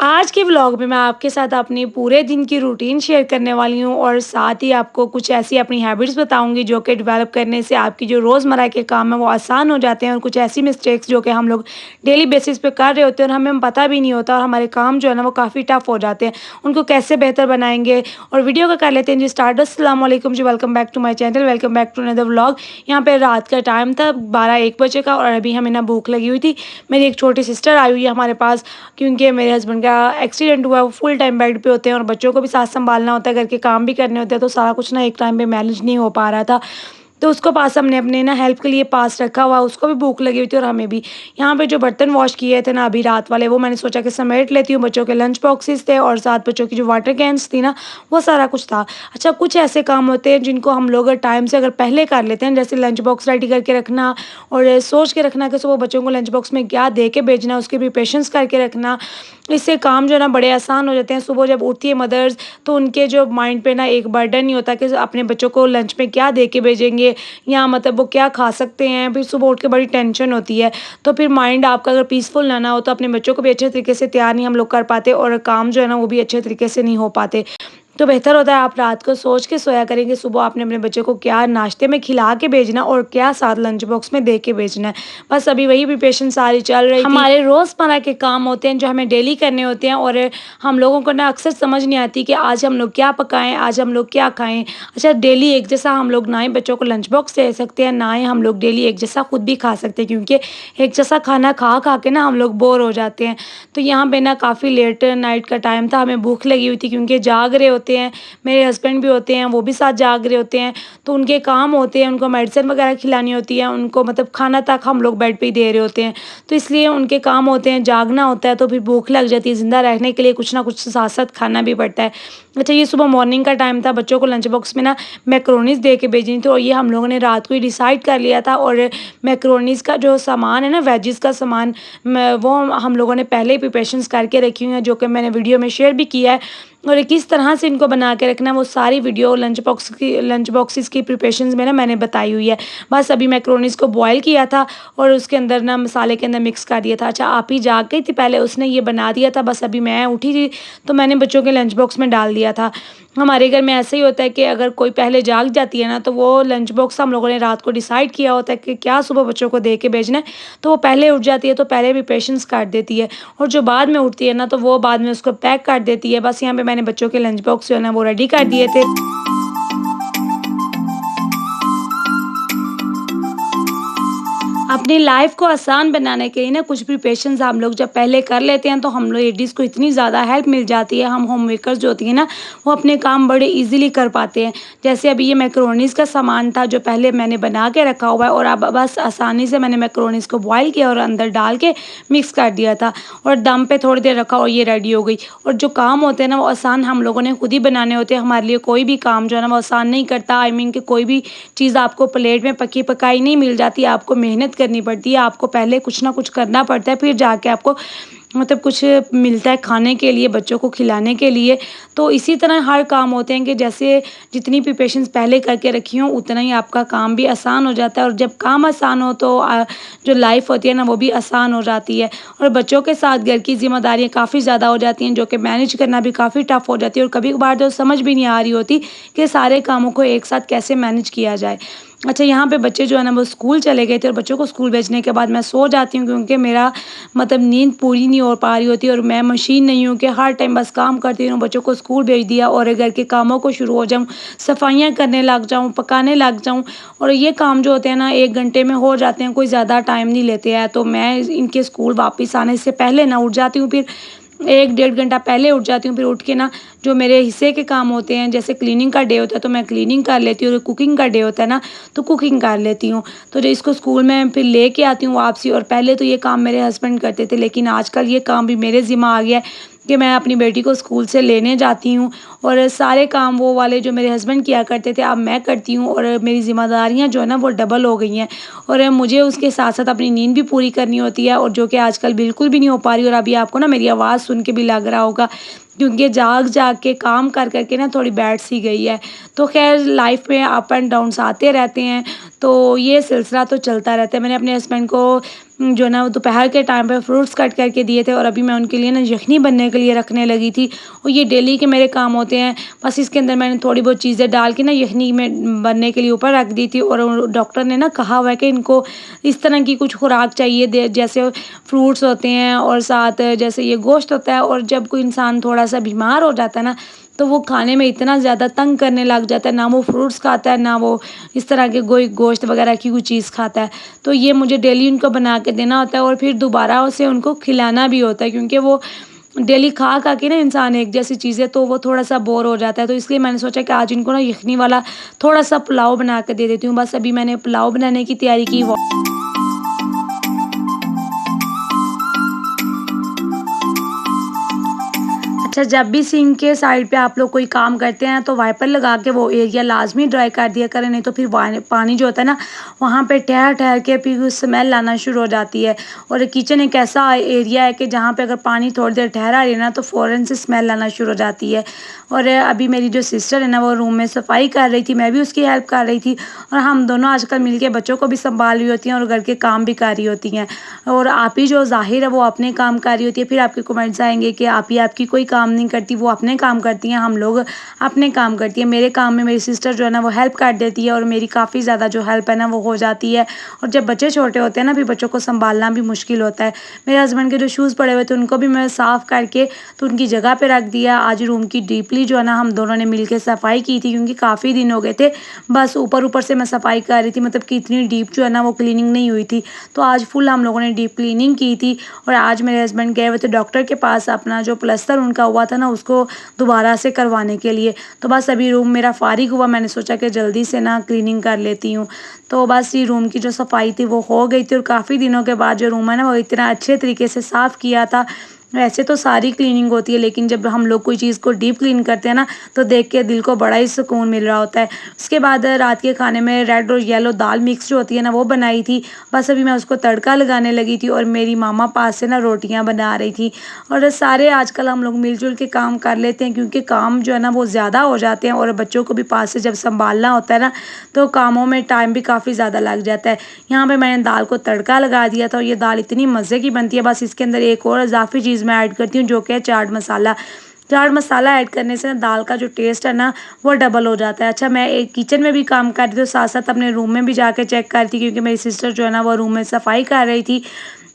आज के व्लॉग में मैं आपके साथ अपनी पूरे दिन की रूटीन शेयर करने वाली हूँ और साथ ही आपको कुछ ऐसी अपनी हैबिट्स बताऊँगी जो कि डेवलप करने से आपकी जो रोज़मर्रा के काम हैं वो आसान हो जाते हैं और कुछ ऐसी मिस्टेक्स जो कि हम लोग डेली बेसिस पे कर रहे होते हैं और हमें पता भी नहीं होता और हमारे काम जो है ना वो काफ़ी टफ हो जाते हैं। उनको कैसे बेहतर बनाएँगे और वीडियो को कर लेते हैं जी स्टार्ट। अस्सलाम वालेकुम जी, welcome back to my channel, welcome back to another vlog. यहाँ पे रात का टाइम था 12-1 बजे का और अभी हमें ना भूख लगी हुई थी। मेरी एक छोटी सिस्टर आई हुई है हमारे पास क्योंकि मेरे हस्बैंड का एक्सीडेंट हुआ है, वो फुल टाइम बेड पे होते हैं और बच्चों को भी साथ सँभालना होता है, घर के काम भी करने होते हैं, तो सारा कुछ ना एक टाइम पे मैनेज नहीं हो पा रहा था। तो उसको पास हमने अपने ना हेल्प के लिए पास रखा हुआ, उसको भी भूख लगी हुई थी और हमें भी। यहाँ पे जो बर्तन वॉश किए थे ना अभी रात वाले, वो मैंने सोचा कि समेट लेती हूँ। बच्चों के लंच बॉक्सेस थे और साथ बच्चों की जो वाटर कैन्स थी ना, वो सारा कुछ था। अच्छा, कुछ ऐसे काम होते हैं जिनको हम लोग अगर टाइम से अगर पहले कर लेते हैं, जैसे लंच बॉक्स रेडी करके रखना और सोच के रखना कि सुबह बच्चों को लंच बॉक्स में क्या दे के भेजना है, उसकी प्रिपरेशंस करके रखना। इससे काम जो है ना बड़े आसान हो जाते हैं। सुबह जब उठती है मदर्स, तो उनके जो माइंड पे ना एक बर्डन नहीं होता कि अपने बच्चों को लंच में क्या दे के भेजेंगे या मतलब वो क्या खा सकते हैं। फिर सुबह उठ के बड़ी टेंशन होती है। तो फिर माइंड आपका अगर पीसफुल ना हो तो अपने बच्चों को भी अच्छे तरीके से तैयार नहीं हम लोग कर पाते और काम जो है ना वो भी अच्छे तरीके से नहीं हो पाते। तो बेहतर होता है आप रात को सोच के सोया करें कि सुबह आपने अपने बच्चे को क्या नाश्ते में खिला के भेजना और क्या साथ लंच बॉक्स में दे के भेजना है। बस अभी वही प्रिपरेशन सारी चल रही थी। हमारे रोज़मर्रा के काम होते हैं जो हमें डेली करने होते हैं और हम लोगों को ना अक्सर समझ नहीं आती कि आज हम लोग क्या पकाएँ, आज हम लोग क्या खाएँ। अच्छा, डेली एक जैसा हम लोग ना ही बच्चों को लंच बॉक्स दे सकते हैं, ना ही हम लोग डेली एक जैसा खुद भी खा सकते हैं क्योंकि एक जैसा खाना खा के ना हम लोग बोर हो जाते हैं। तो यहाँ पे ना काफ़ी लेट नाइट का टाइम था, हमें भूख लगी हुई थी क्योंकि जाग रहे होते हैं, मेरे हस्बैंड भी होते हैं, वो भी साथ जाग रहे होते हैं। तो उनके काम होते हैं, उनको मेडिसिन वगैरह खिलानी होती है, उनको मतलब खाना तक हम लोग बेड पे ही दे रहे होते हैं। तो इसलिए उनके काम होते हैं, जागना होता है, तो फिर भूख लग जाती है, ज़िंदा रहने के लिए कुछ ना कुछ साथ-साथ खाना भी पड़ता है। अच्छा, ये सुबह मॉर्निंग का टाइम था, बच्चों को लंच बॉक्स में ना मैकरोनीज़ दे के भेजनी थी और ये हम लोगों ने रात को ही डिसाइड कर लिया था और मैकरोनीज़ का जो सामान है ना, वेजिज़ का सामान, मैं वो हम लोगों ने पहले ही प्रिपरेशंस करके रखी हुई हैं, जो कि मैंने वीडियो में शेयर भी किया है। और किस तरह से इनको बना के रखना है, वो सारी वीडियो लंच बॉक्सेस की प्रिपरेशंस में ना मैंने बताई हुई है। बस अभी मैकरोनीज़ को बॉयल किया था और उसके अंदर ना मसाले के अंदर मिक्स कर दिया था। अच्छा, आप ही जाग गई थी पहले, उसने ये बना दिया था, बस अभी मैं उठी थी, तो मैंने बच्चों के लंच बॉक्स में डाल दिया था। हमारे घर में ऐसा ही होता है कि अगर कोई पहले जाग जाती है ना, तो वो लंच बॉक्स हम लोगों ने रात को डिसाइड किया होता है कि क्या सुबह बच्चों को दे के भेजना है, तो वो पहले उठ जाती है, तो पहले प्रिपरेशंस कर देती है और जो बाद में उठती है ना, तो वो बाद में उसको पैक कर देती है। बस यहाँ पे मैंने बच्चों के लंच बॉक्स जो है ना वो रेडी कर दिए थे। अपनी लाइफ को आसान बनाने के लिए ना कुछ प्रिपरेशंस हम लोग जब पहले कर लेते हैं तो हम लोग लेडीज़ को इतनी ज़्यादा हेल्प मिल जाती है। हम होम मेकर्स जो होती हैं ना, वो अपने काम बड़े इजीली कर पाते हैं। जैसे अभी ये मैक्रोनीज़ का सामान था जो पहले मैंने बना के रखा हुआ है और अब बस आसानी से मैंने मैक्रोनीज़ को बॉयल किया और अंदर डाल के मिक्स कर दिया था और दम पे थोड़ी देर रखा और ये रेडी हो गई। और जो काम होते हैं ना वो आसान हम लोगों ने खुद ही बनाने होते हैं। हमारे लिए कोई भी काम जो है ना वो आसान नहीं करता। आई मीन कि कोई भी चीज़ आपको प्लेट में पकी पकाई नहीं मिल जाती, आपको मेहनत करनी पड़ती है, आपको पहले कुछ ना कुछ करना पड़ता है, फिर जाके आपको मतलब कुछ मिलता है खाने के लिए, बच्चों को खिलाने के लिए। तो इसी तरह हर काम होते हैं कि जैसे जितनी प्रिपरेशंस पहले करके रखी हों, उतना ही आपका काम भी आसान हो जाता है और जब काम आसान हो तो जो लाइफ़ होती है ना, वो भी आसान हो जाती है। और बच्चों के साथ घर की ज़िम्मेदारियाँ काफ़ी ज़्यादा हो जाती हैं, जो कि मैनेज करना भी काफ़ी टफ़ हो जाती है और कभी-कभार तो समझ भी नहीं आ रही होती कि सारे कामों को एक साथ कैसे मैनेज किया जाए। अच्छा, यहाँ पे बच्चे जो है ना वो स्कूल चले गए थे और बच्चों को स्कूल भेजने के बाद मैं सो जाती हूँ क्योंकि मेरा मतलब नींद पूरी नहीं हो पा रही होती और मैं मशीन नहीं हूँ कि हर टाइम बस काम करती रहूँ। बच्चों को स्कूल भेज दिया और घर के कामों को शुरू हो जाऊँ, सफाइयाँ करने लग जाऊँ, पकाने लग जाऊँ और ये काम जो होते हैं ना 1 घंटे में हो जाते हैं, कोई ज़्यादा टाइम नहीं लेते हैं। तो मैं इनके स्कूल वापस आने से पहले ना उठ जाती हूँ, फिर 1 डेढ़ घंटा पहले उठ जाती हूँ, फिर उठ के ना जो मेरे हिस्से के काम होते हैं, जैसे क्लीनिंग का डे होता है तो मैं क्लीनिंग कर लेती हूँ और कुकिंग का डे होता है ना, तो कुकिंग कर लेती हूँ। तो जो इसको स्कूल में फिर लेके आती हूँ वापसी और पहले तो ये काम मेरे हस्बैंड करते थे, लेकिन आजकल ये काम भी मेरे ज़िम्मा आ गया है कि मैं अपनी बेटी को स्कूल से लेने जाती हूँ और सारे काम वो वाले जो मेरे हस्बैंड किया करते थे अब मैं करती हूँ और मेरी ज़िम्मेदारियाँ जो है ना वो डबल हो गई हैं और मुझे उसके साथ-साथ अपनी नींद भी पूरी करनी होती है और जो कि आजकल बिल्कुल भी नहीं हो पा रही और अभी आपको ना मेरी आवाज़ सुन के भी लग रहा होगा क्योंकि जाग-जाग के काम कर कर के ना थोड़ी बैठ सी गई है। तो ख़ैर लाइफ़ में अप एंड डाउन्स आते रहते हैं, तो ये सिलसिला तो चलता रहता है। मैंने अपने हस्बैंड को जो है ना वो दोपहर के टाइम पे फ्रूट्स कट करके दिए थे और अभी मैं उनके लिए ना यखनी बनने के लिए रखने लगी थी और ये डेली के मेरे काम होते हैं। बस इसके अंदर मैंने थोड़ी बहुत चीज़ें डाल के ना यखनी में बनने के लिए ऊपर रख दी थी और डॉक्टर ने ना कहा हुआ है कि इनको इस तरह की कुछ खुराक चाहिए जैसे फ्रूट्स होते हैं और साथ जैसे ये गोश्त होता है। और जब कोई इंसान थोड़ा-सा बीमार हो जाता है ना, तो वो खाने में इतना ज़्यादा तंग करने लग जाता है, ना वो फ्रूट्स खाता है, ना वो इस तरह के कोई गोश्त वगैरह की कोई चीज़ खाता है। तो ये मुझे डेली उनको बना के देना होता है और फिर दोबारा उसे उनको खिलाना भी होता है, क्योंकि वो डेली खा-खा के ना इंसान एक जैसी चीज़ें तो वो थोड़ा-सा बोर हो जाता है। तो इसलिए मैंने सोचा कि आज इनको ना यखनी वाला थोड़ा-सा पुलाव बना के दे देती हूँ। बस अभी मैंने पुलाव बनाने की तैयारी की। अच्छा, जब भी सिंक के साइड पे आप लोग कोई काम करते हैं तो वाइपर लगा के वो एरिया लाज़मी ड्राई कर दिया करें, नहीं तो फिर पानी जो होता है ना वहाँ पे ठहर-ठहर के फिर स्मेल आना शुरू हो जाती है। और किचन एक ऐसा एरिया है कि जहाँ पे अगर पानी थोड़ी देर ठहरा रहे ना तो फ़ौरन से स्मेल आना शुरू हो जाती है। और अभी मेरी जो सिस्टर है ना वो रूम में सफाई कर रही थी, मैं भी उसकी हेल्प कर रही थी और हम दोनों आजकल मिलके बच्चों को भी सँभाल रही होती हैं और घर के काम भी कर रही होती हैं। और आप ही जो ज़ाहिर है वो अपने काम कर रही होती है, फिर आपके कमेंट्स आएँगे कि आप ही आपकी कोई काम नहीं करती, वो अपने काम करती हैं, हम लोग अपने काम करती हैं। मेरे काम में मेरी सिस्टर जो है ना वो हेल्प कर देती है और मेरी काफ़ी ज़्यादा जो हेल्प है ना वो हो जाती है। और जब बच्चे छोटे होते हैं ना फिर बच्चों को सँभालना भी मुश्किल होता है। मेरे हस्बैंड के जो शूज़ पड़े हुए थे उनको भी मैं साफ़ करके तो उनकी जगह पे रख दिया। आज रूम की डीपली जो है ना हम दोनों ने मिलके सफाई की थी, क्योंकि काफ़ी दिन हो गए थे। बस ऊपर-ऊपर से मैं सफाई कर रही थी, मतलब कि इतनी डीप जो है ना वो क्लीनिंग नहीं हुई थी। तो आज फुल हम लोगों ने डीप क्लीनिंग की थी। और आज मेरे हस्बैंड गए हुए थे डॉक्टर के पास अपना जो प्लास्टर उनका हुआ था ना उसको दोबारा से करवाने के लिए। तो बस अभी रूम मेरा फ़ारिग हुआ, मैंने सोचा कि जल्दी से ना क्लीनिंग कर लेती हूँ। तो बस ये रूम की जो सफाई थी वो हो गई थी और काफ़ी दिनों के बाद जो रूम है ना वो इतना अच्छे तरीके से साफ़ किया था। वैसे तो सारी क्लीनिंग होती है, लेकिन जब हम लोग कोई चीज़ को डीप क्लीन करते हैं ना तो देख के दिल को बड़ा ही सुकून मिल रहा होता है। उसके बाद रात के खाने में रेड और येलो दाल मिक्स जो होती है ना वो बनाई थी। बस अभी मैं उसको तड़का लगाने लगी थी और मेरी मामा पास से ना रोटियां बना रही थी। और सारे आजकल हम लोग मिलजुल के काम कर लेते हैं, क्योंकि काम जो है ना वो ज़्यादा हो जाते हैं और बच्चों को भी पास से जब संभालना होता है ना तो कामों में टाइम भी काफ़ी ज़्यादा लग जाता है। यहाँ पे मैंने दाल को तड़का लगा दिया था और ये दाल इतनी मज़े की बनती है। बस इसके अंदर एक और इजाफ़ी चीज़ मैं ऐड करती हूँ जो कि है चाट मसाला। चाट मसाला ऐड करने से ना दाल का जो टेस्ट है ना वो डबल हो जाता है। अच्छा, मैं एक किचन में भी काम कर रही थी तो साथ-साथ अपने रूम में भी जाके चेक कर रही थी, क्योंकि मेरी सिस्टर जो है ना वो रूम में सफाई कर रही थी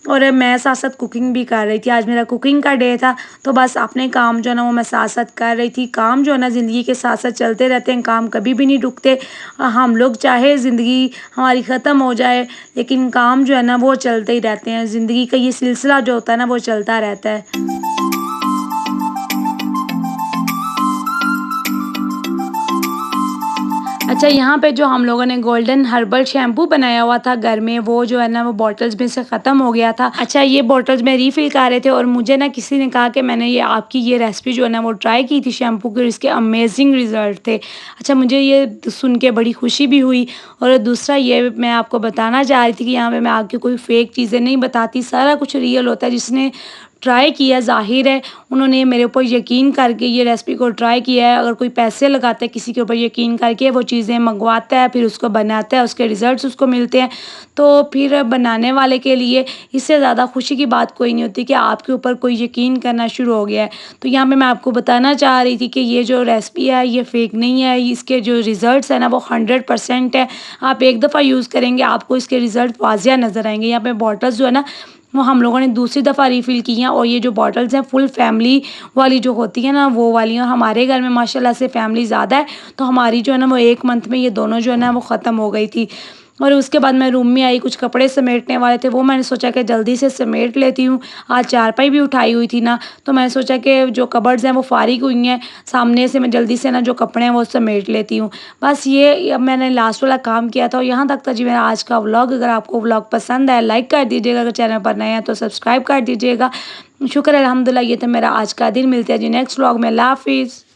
और मैं साथ-साथ कुकिंग भी कर रही थी। आज मेरा कुकिंग का डे था, तो बस अपने काम जो है ना वो मैं साथ-साथ कर रही थी। काम जो है ना ज़िंदगी के साथ-साथ चलते रहते हैं, काम कभी भी नहीं रुकते। हम लोग चाहे ज़िंदगी हमारी ख़त्म हो जाए, लेकिन काम जो है ना वो चलते ही रहते हैं। ज़िंदगी का ये सिलसिला जो होता है ना वो चलता रहता है। अच्छा, यहाँ पे जो हम लोगों ने गोल्डन हर्बल शैम्पू बनाया हुआ था घर में, वो जो है ना वो बॉटल्स में से ख़त्म हो गया था। अच्छा, ये बॉटल्स में रीफ़िल कर रहे थे और मुझे ना किसी ने कहा कि मैंने ये आपकी ये रेसिपी जो है ना वो ट्राई की थी शैम्पू की और इसके अमेज़िंग रिज़ल्ट थे। अच्छा, मुझे ये सुन के बड़ी खुशी भी हुई। और दूसरा ये मैं आपको बताना चाह रही थी कि यहाँ पे मैं आपकी कोई फ़ेक चीज़ें नहीं बताती, सारा कुछ रियल होता है। जिसने ट्राई किया ज़ाहिर है उन्होंने मेरे ऊपर यकीन करके ये रेसिपी को ट्राई किया है। अगर कोई पैसे लगाता है किसी के ऊपर यकीन करके वो चीज़ें मंगवाता है, फिर उसको बनाता है, उसके रिज़ल्ट्स उसको मिलते हैं, तो फिर बनाने वाले के लिए इससे ज़्यादा खुशी की बात कोई नहीं होती कि आपके ऊपर कोई यकीन करना शुरू हो गया है। तो यहाँ पे मैं आपको बताना चाह रही थी कि ये जो रेसिपी है ये फ़ेक नहीं है, इसके जो रिज़ल्ट्स हैं ना वो 100% है। आप एक दफ़ा यूज़ करेंगे आपको इसके रिज़ल्ट वाज़िया नज़र आएँगे। यहाँ पे बॉटल्स जो है ना वो हम लोगों ने दूसरी दफ़ा रिफ़िल की हैं और ये जो बॉटल्स हैं फुल फैमिली वाली जो होती है ना वो वाली हैं। और हमारे घर में माशाल्लाह से फैमिली ज़्यादा है, तो हमारी जो है ना वो 1 मंथ में ये दोनों जो है ना वो ख़त्म हो गई थी। और उसके बाद मैं रूम में आई, कुछ कपड़े समेटने वाले थे वो मैंने सोचा कि जल्दी से समेट लेती हूँ। आज चारपाई भी उठाई हुई थी ना, तो मैंने सोचा कि जो कबर्ड्स हैं वो फ़ारिग हुई हैं, सामने से मैं जल्दी से ना जो कपड़े हैं वो समेट लेती हूँ। बस ये अब मैंने लास्ट वाला काम किया था और यहाँ तक था जी मेरा आज का व्लॉग। अगर आपको व्लॉग पसंद आया लाइक कर दीजिएगा, अगर चैनल पर नए हैं तो सब्सक्राइब कर दीजिएगा। शुक्र है अल्हम्दुलिल्लाह, ये तो मेरा आज का दिन। मिलते हैं जी नेक्स्ट व्लॉग में। अल्लाह हाफ़िज़।